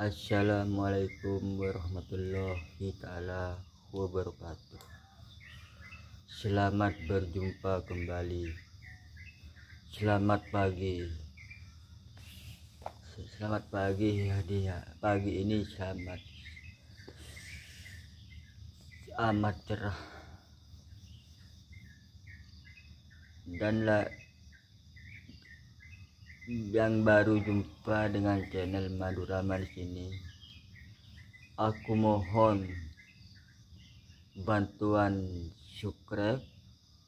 Assalamualaikum warahmatullahi ta'ala wabarakatuh. Selamat berjumpa kembali. Selamat pagi. Selamat pagi ya. Pagi ini amat cerah. Dan yang baru jumpa dengan channel Madurama di sini, aku mohon bantuan subscribe,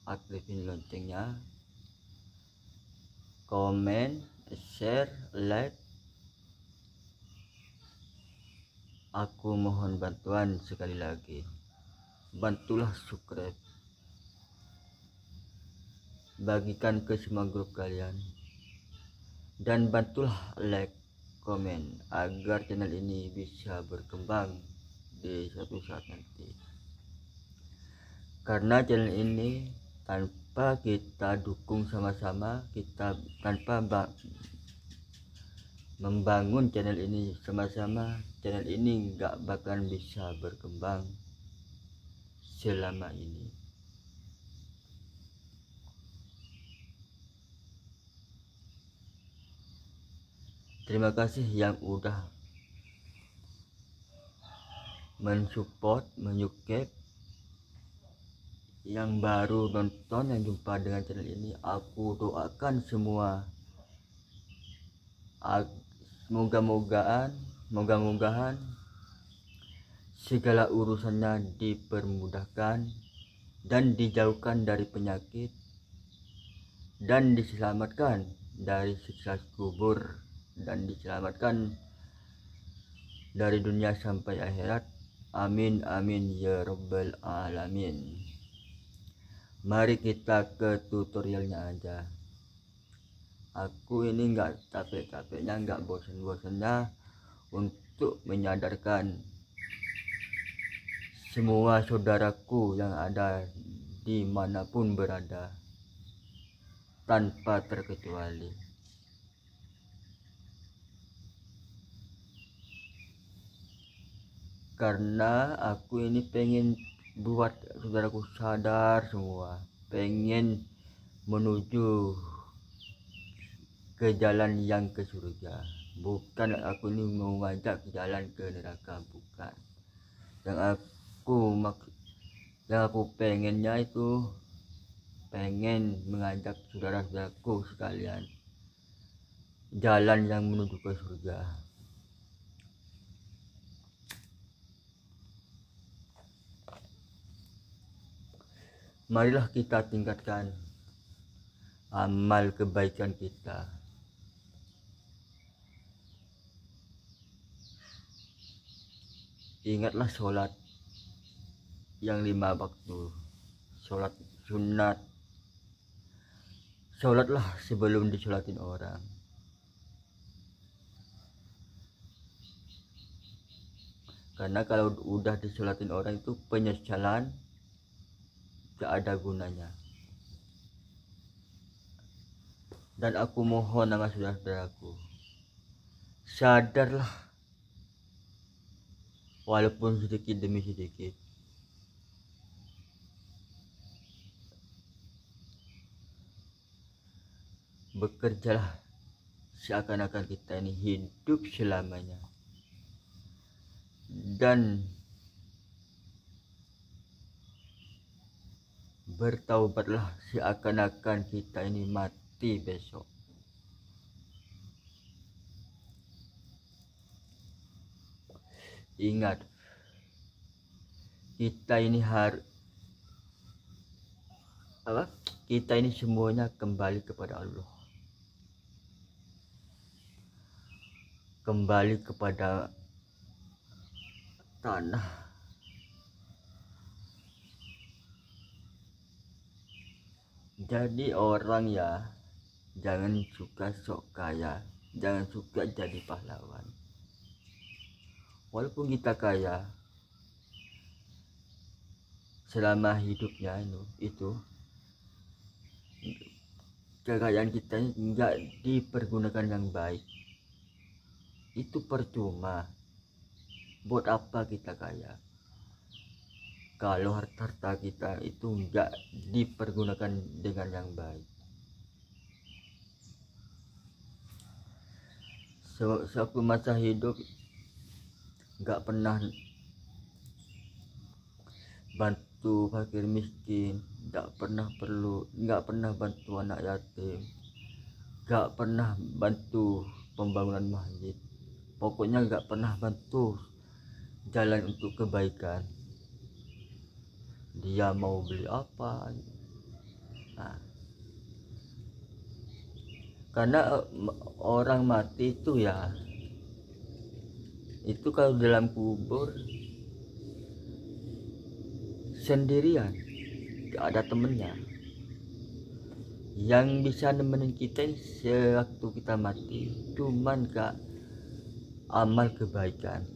aktifin loncengnya, komen, share, like. Aku mohon bantuan sekali lagi. Bantulah subscribe, bagikan ke semua grup kalian, dan bantulah like, komen agar channel ini bisa berkembang di suatu saat nanti. Karena channel ini tanpa kita dukung sama-sama, kita tanpa membangun channel ini sama-sama, channel ini nggak bakalan bisa berkembang selama ini. Terima kasih yang udah mensupport, menyukai, yang baru nonton, yang jumpa dengan channel ini. Aku doakan semua moga-mogahan segala urusannya dipermudahkan dan dijauhkan dari penyakit dan diselamatkan dari siksa kubur dan diselamatkan dari dunia sampai akhirat. Amin amin ya rabbal alamin. Mari kita ke tutorialnya aja. Aku ini nggak capek-capeknya, nggak bosan-bosannya untuk menyadarkan semua saudaraku yang ada dimanapun berada, tanpa terkecuali. Karena aku ini pengen buat saudaraku sadar semua, pengen menuju ke jalan yang ke surga. Bukan aku ini mau ngajak ke jalan ke neraka, bukan. Yang aku pengennya itu pengen mengajak saudara-saudaraku sekalian jalan yang menuju ke surga. Marilah kita tingkatkan amal kebaikan kita. Ingatlah sholat yang 5 waktu, sholat sunat. Sholatlah sebelum disolatin orang. Karena kalau udah disolatin orang itu penyesalan gak ada gunanya. Dan aku mohon sama saudara-saudaraku, sadarlah walaupun sedikit demi sedikit. Bekerjalah seakan-akan kita ini hidup selamanya, dan bertaubatlah seakan-akan kita ini mati besok. Ingat, kita ini semuanya kembali kepada Allah, kembali kepada tanah. Jadi orang ya, jangan suka sok kaya, jangan suka jadi pahlawan. Walaupun kita kaya, selama hidupnya itu kekayaan kita ini nggak dipergunakan yang baik, itu percuma. Buat apa kita kaya kalau harta kita itu nggak dipergunakan dengan yang baik? Sewaktu masa hidup nggak pernah bantu fakir miskin, nggak pernah bantu anak yatim, nggak pernah bantu pembangunan masjid, pokoknya nggak pernah bantu jalan untuk kebaikan. Dia mau beli apa, nah, karena orang mati itu ya, itu kalau dalam kubur sendirian, gak ada temennya. Yang bisa nemenin kita sewaktu kita mati cuman amal kebaikan,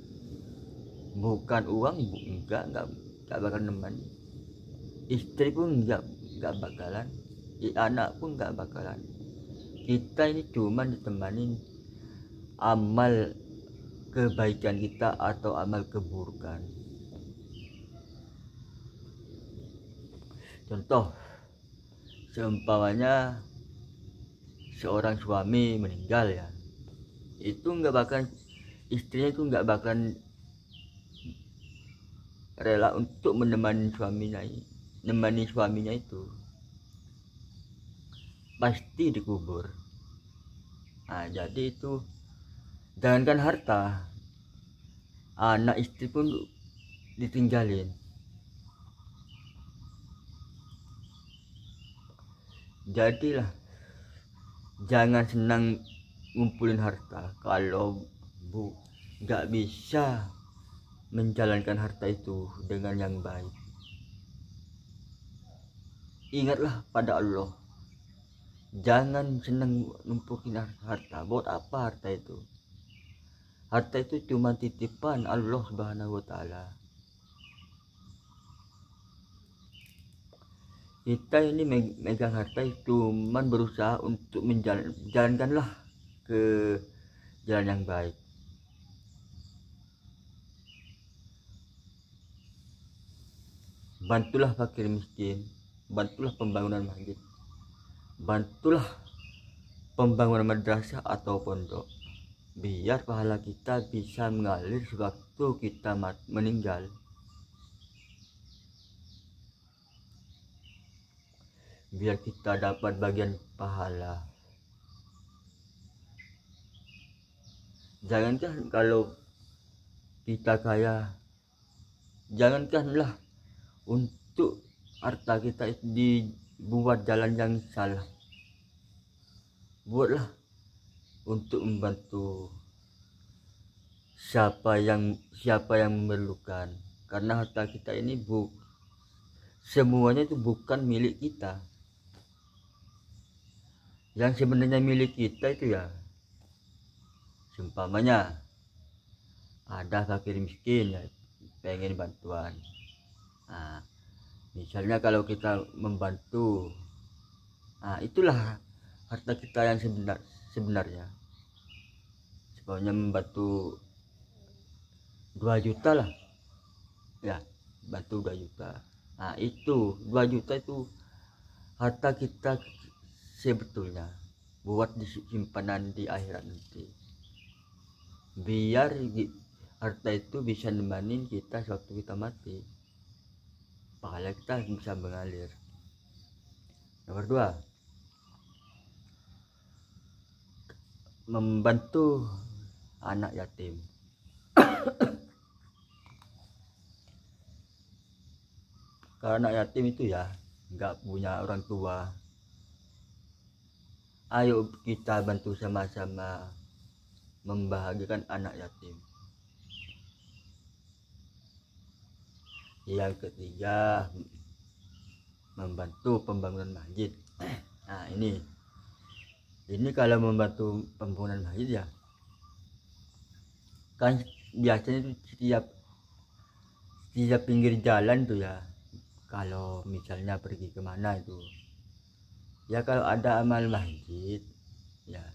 bukan uang. Enggak bakal nemani. Istri pun enggak bakalan, anak pun enggak bakalan. Kita ini cuman ditemanin amal kebaikan kita atau amal keburukan. Contoh, seumpamanya seorang suami meninggal ya, itu enggak bakalan, istrinya itu enggak bakalan rela untuk menemani suaminya itu, pasti dikubur. Nah, jadi itu jangankan harta, anak istri pun ditinggalin. Jadilah jangan senang ngumpulin harta kalau nggak bisa menjalankan harta itu dengan yang baik. Ingatlah pada Allah, jangan senang numpukin harta. Buat apa harta itu? Harta itu cuma titipan Allah Subhanahu wa Ta'ala. Kita ini megang harta cuman berusaha untuk menjalankanlah ke jalan yang baik. Bantulah fakir miskin, bantulah pembangunan masjid, bantulah pembangunan madrasah atau pondok, biar pahala kita bisa mengalir sewaktu kita meninggal. Biar kita dapat bagian pahala. Jangankan kalau kita kaya, jangankanlah untuk harta kita dibuat jalan yang salah. Buatlah untuk membantu siapa yang memerlukan, karena harta kita ini semuanya itu bukan milik kita. Yang sebenarnya milik kita itu ya, seumpamanya ada fakir miskin ya, pengen bantuan. Nah, misalnya kalau kita membantu, nah itulah harta kita yang sebenarnya. Sebenarnya membantu 2 juta lah ya, bantu 2 juta. Nah, itu 2 juta itu harta kita sebetulnya, buat disimpanan di akhirat nanti, biar harta itu bisa nemanin kita sewaktu kita mati, pahala kita bisa mengalir. Nomor 2, membantu anak yatim. Karena anak yatim itu ya nggak punya orang tua, ayo kita bantu sama-sama membahagiakan anak yatim. Yang ketiga, membantu pembangunan masjid. Nah, ini kalau membantu pembangunan masjid ya, kan biasanya itu setiap pinggir jalan tuh ya, kalau misalnya pergi kemana itu Ya kalau ada amal masjid, ya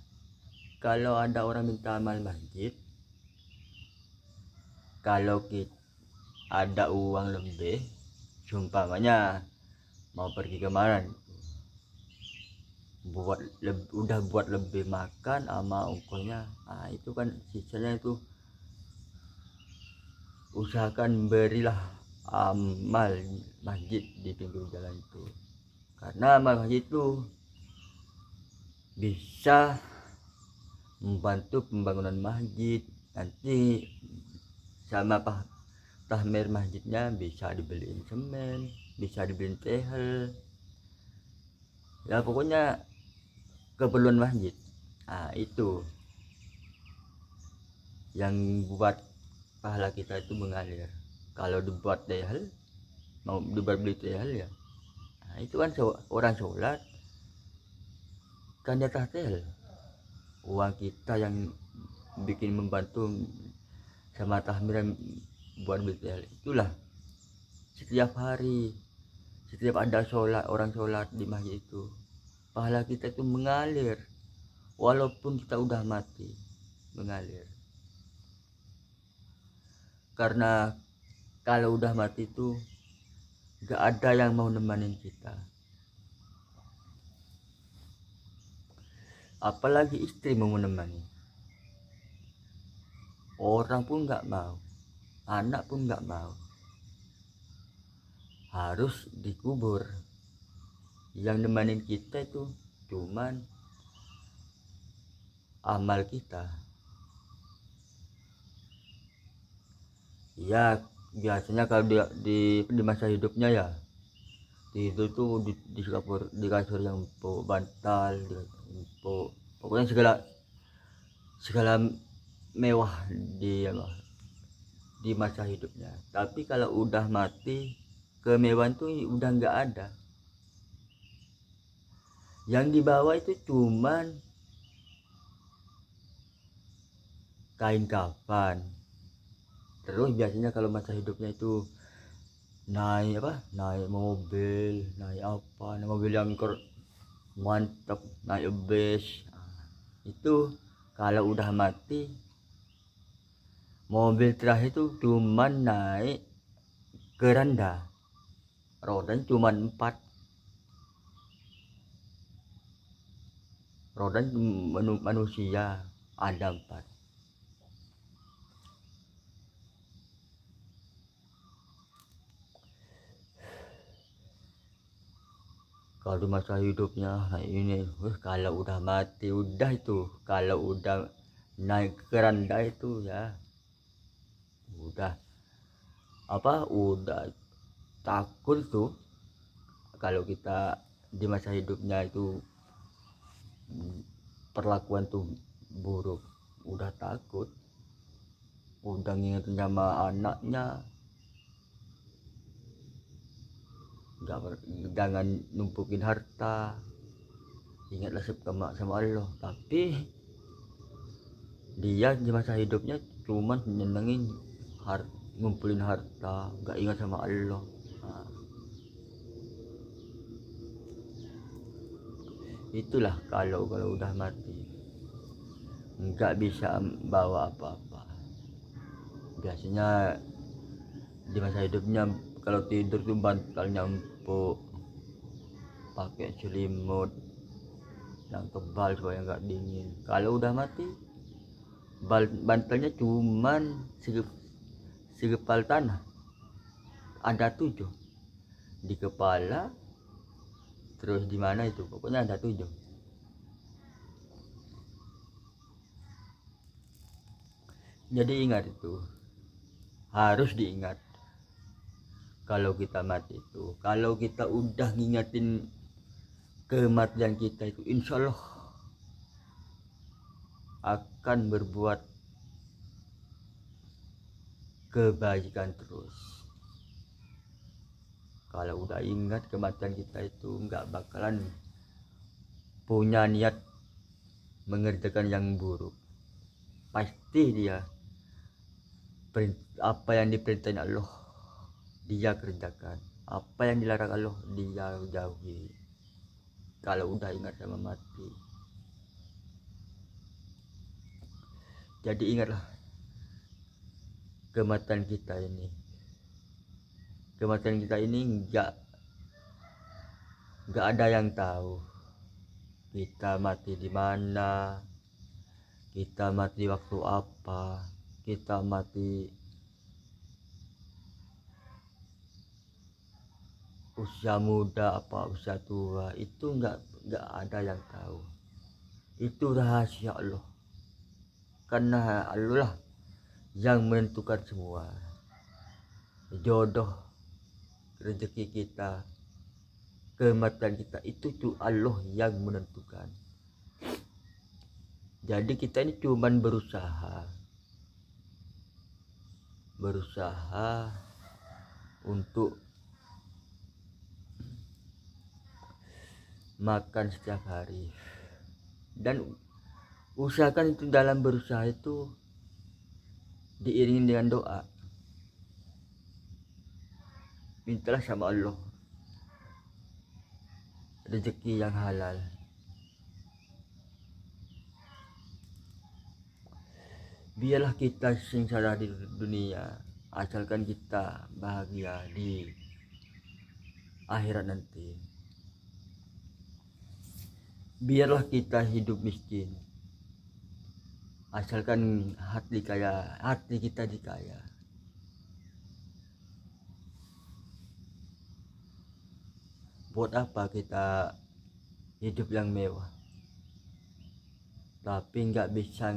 kalau ada orang minta amal masjid, kalau kita ada uang lebih, seumpamanya mau pergi kemana, udah buat lebih makan sama ongkosnya, nah itu kan sisanya itu usahakan berilah amal masjid di pinggir jalan itu, karena amal masjid itu bisa membantu pembangunan masjid. Nanti sama tahmir masjidnya bisa dibeliin semen, bisa dibeliin tehel, ya pokoknya keperluan masjid. Nah itu yang buat pahala kita itu mengalir. Kalau dibuat tehel, mau dibuat beli tehel ya, nah itu kan orang sholat kan jatah tehel, uang kita yang bikin membantu sama tahmiran buat beli tehel. Itulah setiap hari, setiap ada sholat, orang sholat di masjid itu, pahala kita itu mengalir walaupun kita udah mati, mengalir. Karena kalau udah mati itu gak ada yang mau nemanin kita, apalagi istri mau menemani. Orang pun gak mau, anak pun gak mau, harus dikubur. Yang nemanin kita itu cuman amal kita. Ya biasanya kalau di masa hidupnya ya tidur tuh di kasur yang empuk, bantal empuk, pokoknya segala mewah di masa hidupnya. Tapi kalau udah mati, kemewahan tuh udah nggak ada. Yang dibawa itu cuman kain kafan. Terus biasanya kalau masa hidupnya itu naik mobil, naik mobil yang mantap, naik bus. Itu kalau udah mati, mobil terakhir itu cuman naik keranda, rodanya cuman 4, roda manusia ada 4. Kalau di masa hidupnya ini kalau udah mati udah itu, kalau udah naik keranda itu ya udah udah takut tuh. Kalau kita di masa hidupnya itu perlakuan tuh buruk, udah takut, udah ngingetin sama anaknya, jangan numpukin harta, ingatlah sama Allah. Tapi dia di masa hidupnya cuman nyenengin ngumpulin harta, nggak ingat sama Allah. Nah, itulah kalau udah mati nggak bisa bawa apa-apa. Biasanya di masa hidupnya kalau tidur tuh bantalnya empuk, pakai selimut yang tebal supaya nggak dingin. Kalau udah mati bantalnya cuman segepal tanah, ada 7 di kepala, terus di mana itu pokoknya ada 7. Jadi ingat, itu harus diingat. Kalau kita mati itu, kalau kita udah ngingetin kematian kita itu, insya Allah akan berbuat kebaikan terus. Kalau udah ingat kematian kita itu, nggak bakalan punya niat mengerjakan yang buruk. Pasti dia apa yang diperintahin Allah dia kerjakan, apa yang dilarang Allah dia jauhi. kalau udah ingat sama mati. Jadi ingatlah kematian kita ini. Kematian kita ini nggak ada yang tahu. Kita mati di mana, kita mati waktu apa, kita mati usia muda apa usia tua, itu nggak ada yang tahu. Itu rahasia Allah, karena Allah lah yang menentukan semua. Jodoh, rezeki kita, kematian kita, itu tuh Allah yang menentukan. Jadi kita ini cuman berusaha untuk makan setiap hari, dan usahakan itu dalam berusaha itu diiringi dengan doa. Mintalah sama Allah rezeki yang halal. Biarlah kita sengsara di dunia, asalkan kita bahagia di akhirat nanti. Biarlah kita hidup miskin, asalkan hati kita dikaya. Buat apa kita hidup yang mewah tapi nggak bisa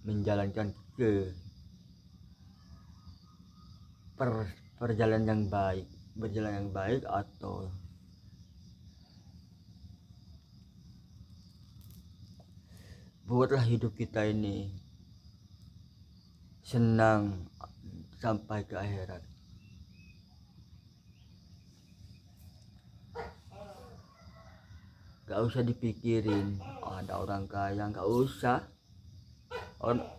menjalankan ke perjalanan yang baik, berjalan yang baik, atau buatlah hidup kita ini senang sampai ke akhirat. Gak usah dipikirin ada orang kaya, gak usah.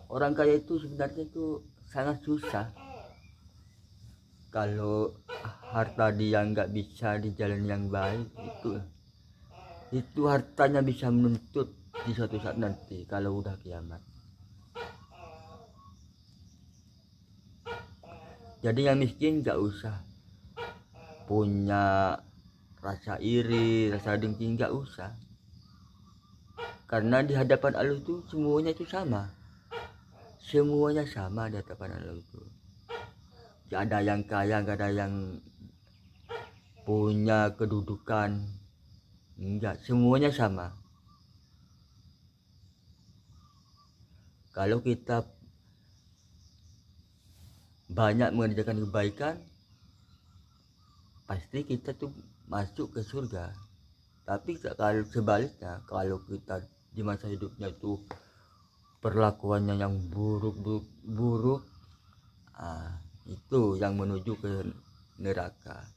Orang kaya itu sebenarnya itu sangat susah. Kalau harta dia nggak bisa di jalan yang baik, itu hartanya bisa menuntut di suatu saat nanti kalau udah kiamat. Jadi yang miskin nggak usah punya rasa iri, rasa dengki, nggak usah. Karena di hadapan Allah itu semuanya itu sama. Semuanya sama di hadapan Allah itu. Gak ada yang kaya, gak ada yang punya kedudukan. Enggak, semuanya sama. Kalau kita banyak mengerjakan kebaikan, pasti kita tuh masuk ke surga. Tapi kalau sebaliknya, kalau kita di masa hidupnya itu perlakuannya yang buruk, itu yang menuju ke neraka.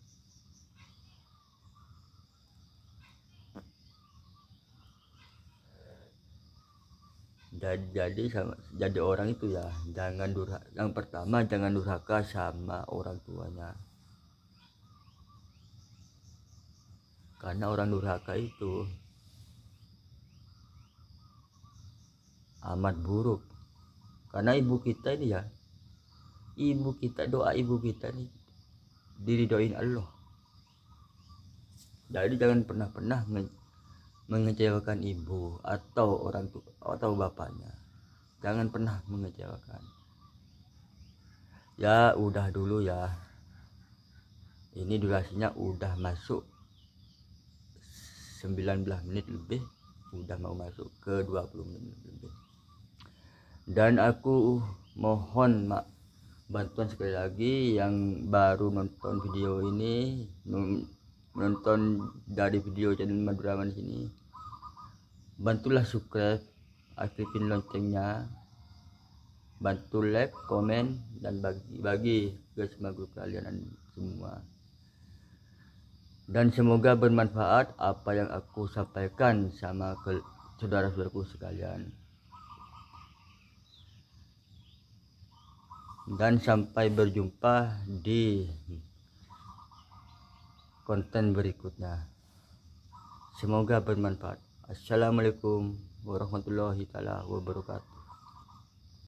Jadi orang itu ya jangan durhaka. Yang pertama, jangan durhaka sama orang tuanya, karena orang durhaka itu amat buruk. Karena ibu kita ini doa ibu kita ini diridhoin Allah. Jadi jangan pernah mengecewakan ibu atau orang tua atau bapaknya. Jangan pernah mengecewakan. Ya udah dulu ya, ini durasinya udah masuk 19 menit lebih, udah mau masuk ke 20 menit lebih. Dan aku mohon bantuan sekali lagi yang baru nonton video ini, menonton dari video channel Maduraman sini, bantulah subscribe, aktifin loncengnya, bantu like, komen, dan bagi ke semua grup kalian semua. Dan semoga bermanfaat apa yang aku sampaikan sama saudara-saudaraku sekalian. Dan sampai berjumpa di konten berikutnya. Semoga bermanfaat. Assalamualaikum warahmatullahi taala wabarakatuh.